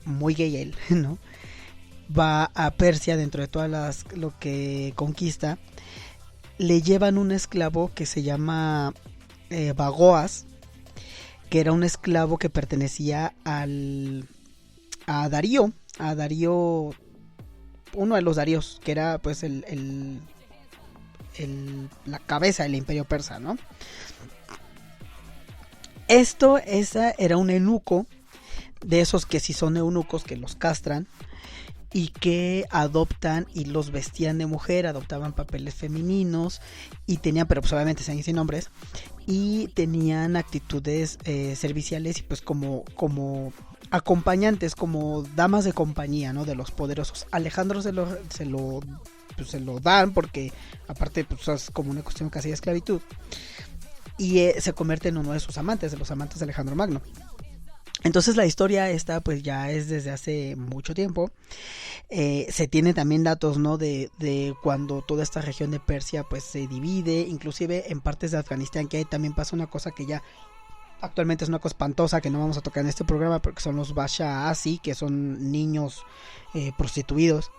muy gay él, ¿no? Va a Persia, dentro de todas lo que conquista, le llevan un esclavo que se llama Bagoas, que era un esclavo que pertenecía a Darío, uno de los Daríos, que era pues la cabeza del imperio persa, ¿no? Esa era un eunuco, de esos que si son eunucos que los castran y que adoptan y los vestían de mujer, adoptaban papeles femeninos y tenían, pero pues obviamente sin nombres, y tenían actitudes serviciales y pues como acompañantes, como damas de compañía, ¿no? De los poderosos. Alejandro se lo dan porque aparte pues es como una cuestión casi de esclavitud, y se convierte en uno de sus amantes, de los amantes de Alejandro Magno. Entonces la historia esta pues ya es desde hace mucho tiempo. Se tiene también datos, ¿no? de cuando toda esta región de Persia pues se divide, inclusive en partes de Afganistán, que ahí también pasa una cosa que ya actualmente es una cosa espantosa que no vamos a tocar en este programa, porque son los Basha Asi, que son niños prostituidos.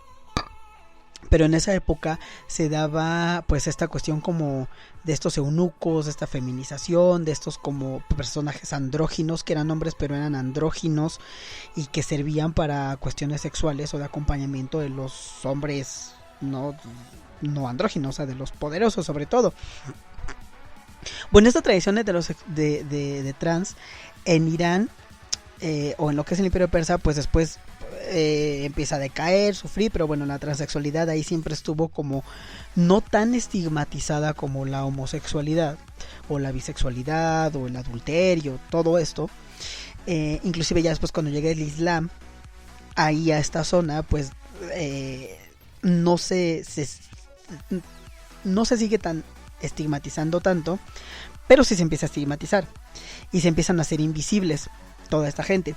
Pero en esa época se daba pues esta cuestión como de estos eunucos, de esta feminización, de estos como personajes andróginos, que eran hombres pero eran andróginos y que servían para cuestiones sexuales o de acompañamiento de los hombres no andróginos, o sea, de los poderosos sobre todo. Bueno, esta tradición de trans en Irán o en lo que es el imperio persa, pues después empieza a decaer, sufrir, pero bueno, la transexualidad ahí siempre estuvo como no tan estigmatizada como la homosexualidad o la bisexualidad o el adulterio, todo esto. Inclusive ya después cuando llega el Islam ahí a esta zona, pues no se sigue tan estigmatizando tanto, pero sí se empieza a estigmatizar y se empiezan a hacer invisibles toda esta gente,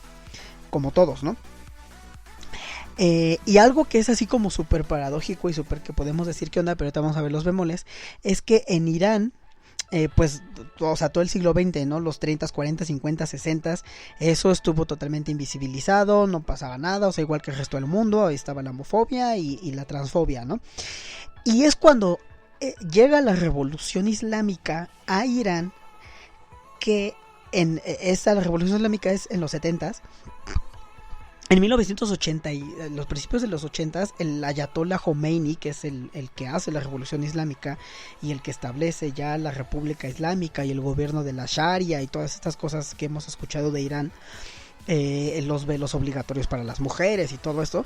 como todos, ¿no? Y algo que es así como súper paradójico y súper que podemos decir qué onda, pero ahorita vamos a ver los bemoles, es que en Irán, pues, o sea, todo el siglo XX, ¿no? Los 30, 40, 50, 60, eso estuvo totalmente invisibilizado, no pasaba nada, o sea, igual que el resto del mundo, ahí estaba la homofobia y la transfobia, ¿no? Y es cuando llega la revolución islámica a Irán, que la revolución islámica es en los 70s. En 1980 y los principios de los 80s, el Ayatollah Khomeini, que es el que hace la revolución islámica y el que establece ya la república islámica y el gobierno de la Sharia y todas estas cosas que hemos escuchado de Irán, los velos obligatorios para las mujeres y todo esto.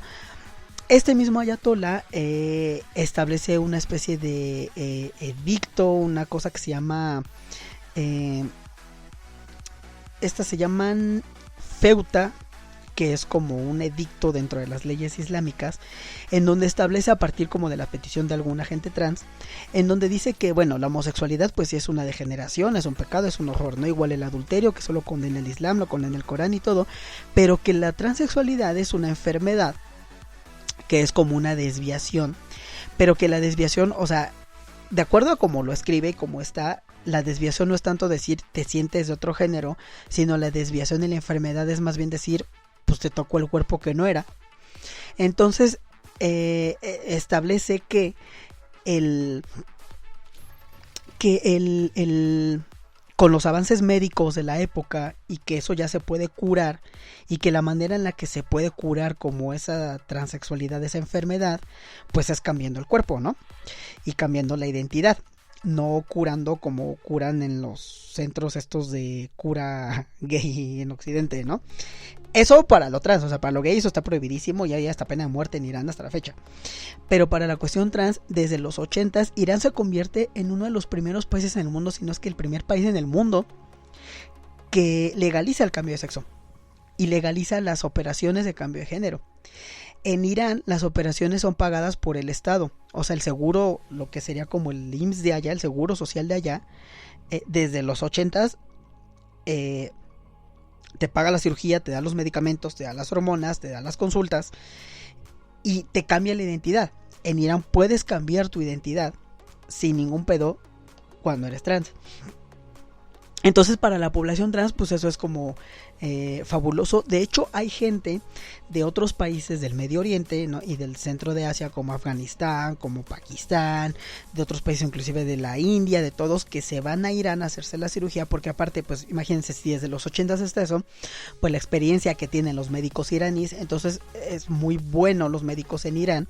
Este mismo Ayatollah establece una especie de edicto, una cosa que se llama... estas se llaman feuta, que es como un edicto dentro de las leyes islámicas, en donde establece a partir como de la petición de alguna gente trans, en donde dice que, bueno, la homosexualidad pues sí es una degeneración, es un pecado, es un horror, no igual el adulterio, que solo condena el Islam, lo condena el Corán y todo, pero que la transexualidad es una enfermedad, que es como una desviación, pero que la desviación, o sea, de acuerdo a cómo lo escribe y cómo está, la desviación no es tanto decir te sientes de otro género, sino la desviación y la enfermedad es más bien decir pues te tocó el cuerpo que no era. Entonces establece que con los avances médicos de la época y que eso ya se puede curar y que la manera en la que se puede curar como esa transexualidad, esa enfermedad, pues es cambiando el cuerpo, ¿no? Y cambiando la identidad, no curando como curan en los centros estos de cura gay en Occidente, ¿no? Eso para lo trans, o sea, para lo gay eso está prohibidísimo y hay hasta pena de muerte en Irán hasta la fecha. Pero para la cuestión trans, desde los 80s, Irán se convierte en uno de los primeros países en el mundo, si no es que el primer país en el mundo, que legaliza el cambio de sexo y legaliza las operaciones de cambio de género. En Irán las operaciones son pagadas por el Estado, o sea, el seguro, lo que sería como el IMSS de allá, el seguro social de allá, desde los 80s, te paga la cirugía, te da los medicamentos, te da las hormonas, te da las consultas y te cambia la identidad. En Irán puedes cambiar tu identidad sin ningún pedo cuando eres trans. Entonces para la población trans pues eso es como fabuloso. De hecho, hay gente de otros países del Medio Oriente, ¿no? Y del centro de Asia, como Afganistán, como Pakistán, de otros países inclusive de la India, de todos, que se van a Irán a hacerse la cirugía, porque aparte, pues imagínense, si desde los 80s hasta eso, pues la experiencia que tienen los médicos iraníes, entonces es muy bueno los médicos en Irán.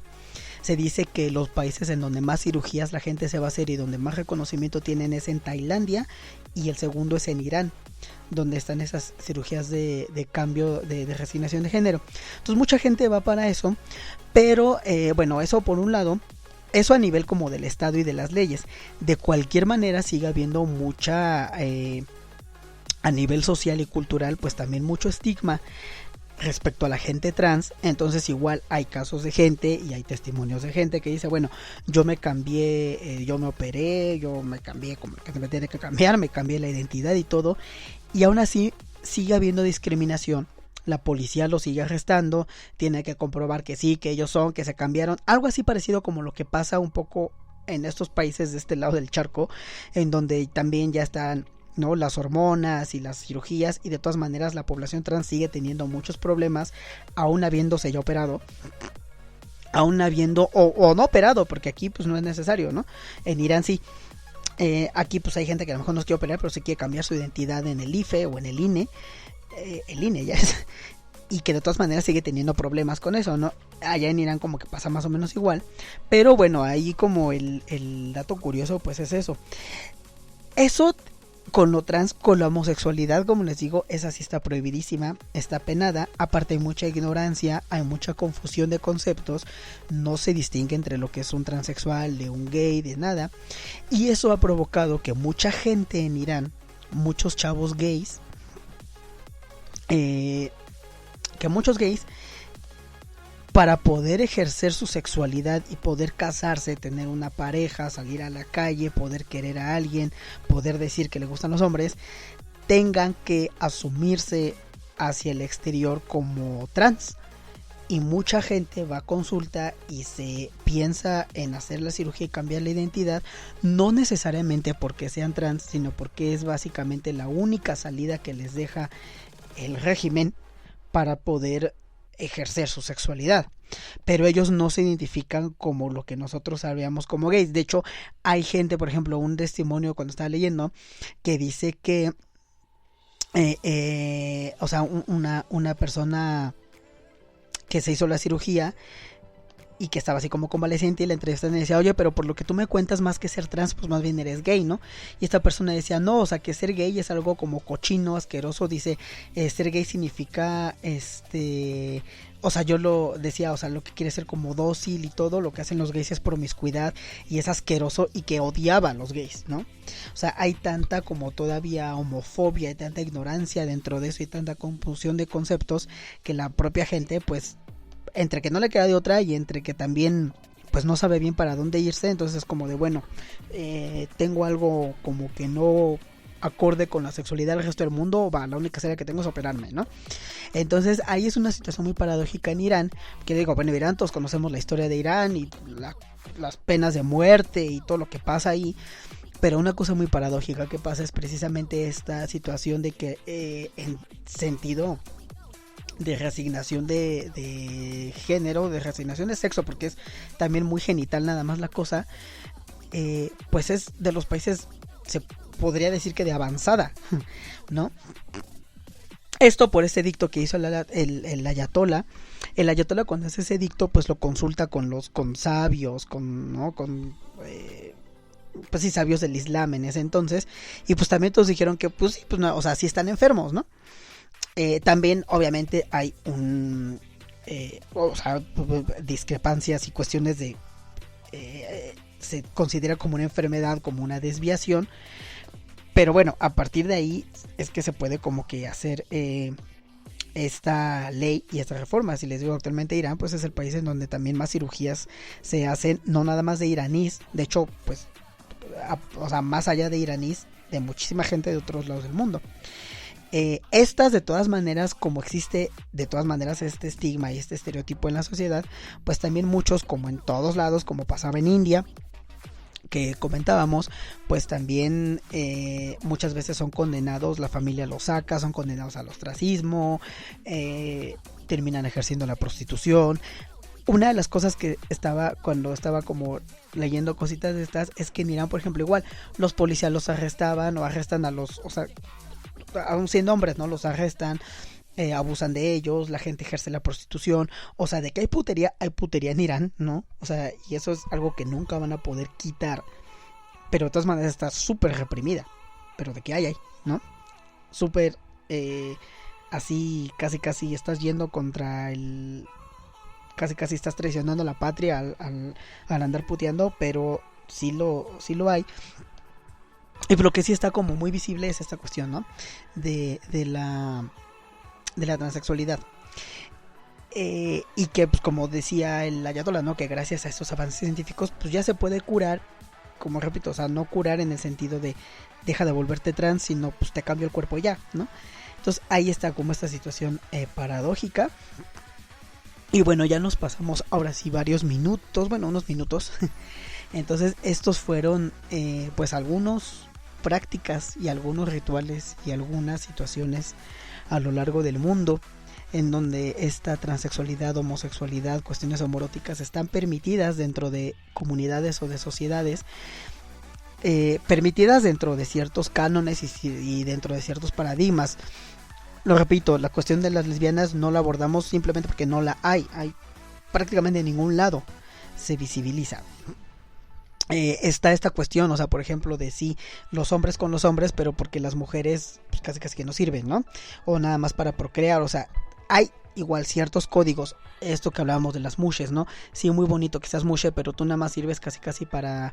Se dice que los países en donde más cirugías la gente se va a hacer y donde más reconocimiento tienen es en Tailandia, y el segundo es en Irán, donde están esas cirugías de cambio de resignación de género. Entonces mucha gente va para eso, pero bueno, eso por un lado, eso a nivel como del Estado y de las leyes. De cualquier manera sigue habiendo mucha, a nivel social y cultural, pues también mucho estigma respecto a la gente trans. Entonces igual hay casos de gente y hay testimonios de gente que dice, bueno, yo me cambié, yo me operé, yo me cambié como que me tiene que cambiar, me cambié la identidad y todo, y aún así sigue habiendo discriminación. La policía los sigue arrestando, tiene que comprobar que sí, que ellos son, que se cambiaron, algo así parecido como lo que pasa un poco en estos países de este lado del charco, en donde también ya están, ¿no?, las hormonas y las cirugías, y de todas maneras la población trans sigue teniendo muchos problemas, aún habiéndose ya operado, aún habiendo o no operado, porque aquí pues no es necesario, ¿no? En Irán sí. Aquí pues hay gente que a lo mejor no se quiere operar, pero se quiere cambiar su identidad en el IFE o en el INE. El INE ya es. Y que de todas maneras sigue teniendo problemas con eso, ¿no? Allá en Irán como que pasa más o menos igual. Pero bueno, ahí como el dato curioso pues es eso. Eso con lo trans, con la homosexualidad, como les digo, esa sí está prohibidísima, está penada. Aparte hay mucha ignorancia, hay mucha confusión de conceptos, no se distingue entre lo que es un transexual, de un gay, de nada. Y eso ha provocado que mucha gente en Irán, muchos chavos gays, para poder ejercer su sexualidad y poder casarse, tener una pareja, salir a la calle, poder querer a alguien, poder decir que le gustan los hombres, tengan que asumirse hacia el exterior como trans. Y mucha gente va a consulta y se piensa en hacer la cirugía y cambiar la identidad, no necesariamente porque sean trans, sino porque es básicamente la única salida que les deja el régimen para poder ejercer su sexualidad. Pero ellos no se identifican como lo que nosotros sabíamos como gays. De hecho, hay gente, por ejemplo, un testimonio cuando estaba leyendo, que dice que o sea, una persona que se hizo la cirugía y que estaba así como convaleciente, y la entrevistan y decía, oye, pero por lo que tú me cuentas, más que ser trans, pues más bien eres gay, ¿no? Y esta persona decía, no, o sea, que ser gay es algo como cochino, asqueroso. Dice, ser gay significa, o sea, yo lo decía, o sea, lo que quiere ser como dócil y todo, lo que hacen los gays es promiscuidad y es asqueroso, y que odiaba a los gays, ¿no? O sea, hay tanta como todavía homofobia, hay tanta ignorancia dentro de eso y tanta confusión de conceptos que la propia gente, pues, entre que no le queda de otra y entre que también pues no sabe bien para dónde irse, entonces es como de, bueno, tengo algo como que no acorde con la sexualidad del resto del mundo, va, la única salida que tengo es operarme, ¿no? Entonces ahí es una situación muy paradójica en Irán, que digo, bueno, en Irán todos conocemos la historia de Irán y las penas de muerte y todo lo que pasa ahí. Pero una cosa muy paradójica que pasa es precisamente esta situación de que en sentido de reasignación de género, de reasignación de sexo, porque es también muy genital nada más la cosa, pues es de los países, se podría decir que de avanzada, ¿no? Esto por ese dicto que hizo el ayatollah. El ayatollah, cuando hace ese dicto, pues lo consulta con sabios, pues sí, sabios del Islam en ese entonces, y pues también todos dijeron que pues sí, pues no, o sea, sí están enfermos, ¿no? También obviamente hay discrepancias y cuestiones de se considera como una enfermedad, como una desviación, pero bueno, a partir de ahí es que se puede como que hacer esta ley y esta reforma. Si les digo, actualmente Irán pues es el país en donde también más cirugías se hacen, no nada más de iraníes, de hecho pues o sea, más allá de iraníes, de muchísima gente de otros lados del mundo. Estas, de todas maneras, como existe de todas maneras este estigma y este estereotipo en la sociedad, pues también muchos, como en todos lados, como pasaba en India, que comentábamos, pues también muchas veces son condenados, la familia los saca, son condenados al ostracismo, terminan ejerciendo la prostitución. Una de las cosas que cuando estaba como leyendo cositas de estas, es que en Irán, por ejemplo, igual los policías los arrestaban o arrestan a los, o sea, aún siendo hombres, ¿no? Los arrestan, abusan de ellos, la gente ejerce la prostitución, o sea, de que hay putería en Irán, ¿no? O sea, y eso es algo que nunca van a poder quitar, pero de todas maneras está súper reprimida, pero de que hay, ¿no? Súper, así, casi estás yendo contra el... Casi estás traicionando a la patria al andar puteando, pero sí lo hay. Y lo que sí está como muy visible es esta cuestión, ¿no? De la transexualidad. Y que, pues, como decía el Ayatollah, ¿no? Que gracias a estos avances científicos, pues ya se puede curar, como repito, o sea, no curar en el sentido de deja de volverte trans, sino pues te cambia el cuerpo ya, ¿no? Entonces ahí está como esta situación paradójica. Y bueno, ya nos pasamos ahora sí unos minutos. Entonces estos fueron pues algunas prácticas y algunos rituales y algunas situaciones a lo largo del mundo en donde esta transexualidad, homosexualidad, cuestiones homoeróticas están permitidas dentro de comunidades o de sociedades, permitidas dentro de ciertos cánones y dentro de ciertos paradigmas. Lo repito, la cuestión de las lesbianas no la abordamos simplemente porque no la hay prácticamente en ningún lado se visibiliza. Está esta cuestión, o sea, por ejemplo, de sí, los hombres con los hombres, pero porque las mujeres pues, casi que no sirven, ¿no? O nada más para procrear, o sea, hay igual ciertos códigos, esto que hablábamos de las mushes, ¿no? Sí, muy bonito que seas mushe, pero tú nada más sirves casi para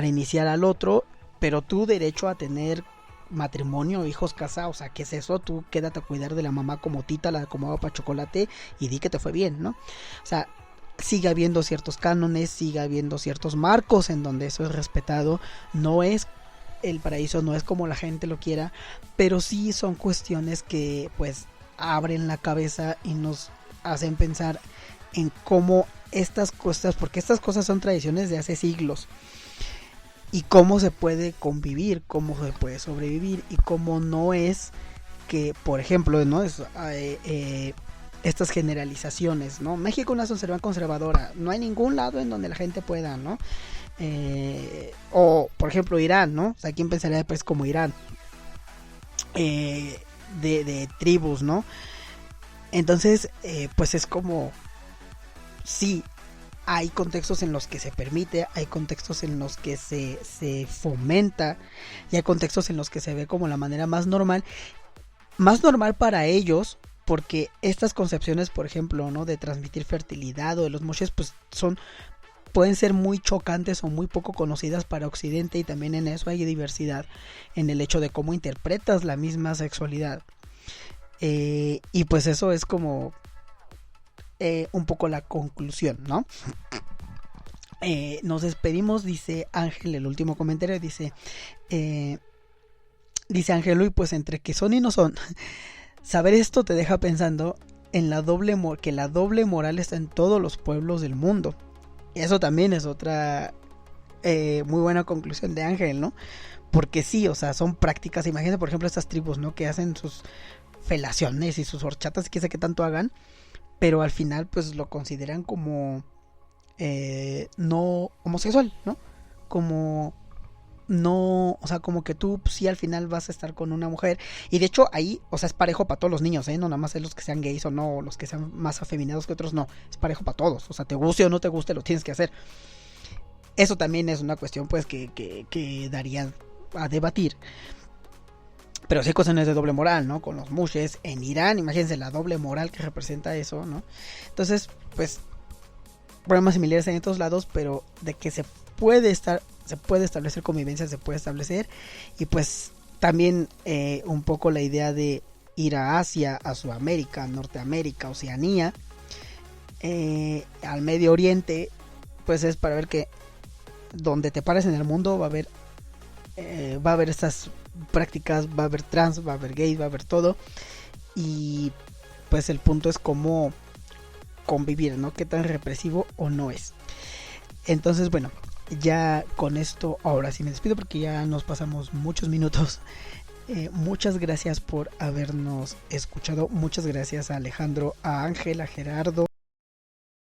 iniciar al otro, pero tu derecho a tener matrimonio, hijos, casa, o sea, ¿qué es eso? Tú quédate a cuidar de la mamá como Tita, la como agua para chocolate y di que te fue bien, ¿no? O sea, sigue habiendo ciertos cánones, sigue habiendo ciertos marcos en donde eso es respetado, no es el paraíso, no es como la gente lo quiera, pero sí son cuestiones que pues abren la cabeza y nos hacen pensar en cómo estas cosas, porque estas cosas son tradiciones de hace siglos, y cómo se puede convivir, cómo se puede sobrevivir y cómo no es que, por ejemplo, ¿no? Estas generalizaciones, ¿no? México es una sociedad conservadora, no hay ningún lado en donde la gente pueda, ¿no? O, por ejemplo, Irán, ¿no? O sea, ¿quién pensaría de países como Irán? De tribus, ¿no? Entonces, pues es como, sí, hay contextos en los que se permite, hay contextos en los que se fomenta y hay contextos en los que se ve como la manera más normal para ellos, porque estas concepciones, por ejemplo, ¿no? De transmitir fertilidad o de los moches, pues pueden ser muy chocantes o muy poco conocidas para Occidente, y también en eso hay diversidad en el hecho de cómo interpretas la misma sexualidad. Y pues eso es como un poco la conclusión, ¿no? Nos despedimos, dice Ángel, el último comentario, dice Ángel, y pues entre que son y no son, saber esto te deja pensando en que la doble moral está en todos los pueblos del mundo. Y eso también es otra muy buena conclusión de Ángel, ¿no? Porque sí, o sea, son prácticas, imagínate por ejemplo estas tribus, ¿no? Que hacen sus felaciones y sus horchatas y qué sé qué tanto hagan, pero al final pues lo consideran como no homosexual, ¿no? Como no, o sea, como que tú sí al final vas a estar con una mujer, y de hecho ahí, o sea, es parejo para todos los niños, no nada más es los que sean gays o no, los que sean más afeminados que otros, no, es parejo para todos, o sea, te guste o no te guste, lo tienes que hacer. Eso también es una cuestión pues que daría a debatir. Pero sí hay cuestiones de doble moral, ¿no? Con los mushes en Irán, imagínense la doble moral que representa eso, ¿no? Entonces, pues, problemas similares en otros lados, pero de que se puede establecer convivencia, se puede establecer. Y pues también un poco la idea de ir a Asia, a Sudamérica, Norteamérica, Oceanía, al Medio Oriente, pues es para ver que donde te pares en el mundo va a haber estas prácticas, va a haber trans, va a haber gay, va a haber todo, y pues el punto es cómo convivir, ¿no? Qué tan represivo o no es. Entonces, bueno, ya con esto, ahora sí me despido porque ya nos pasamos muchos minutos. Muchas gracias por habernos escuchado. Muchas gracias a Alejandro, a Ángel, a Gerardo,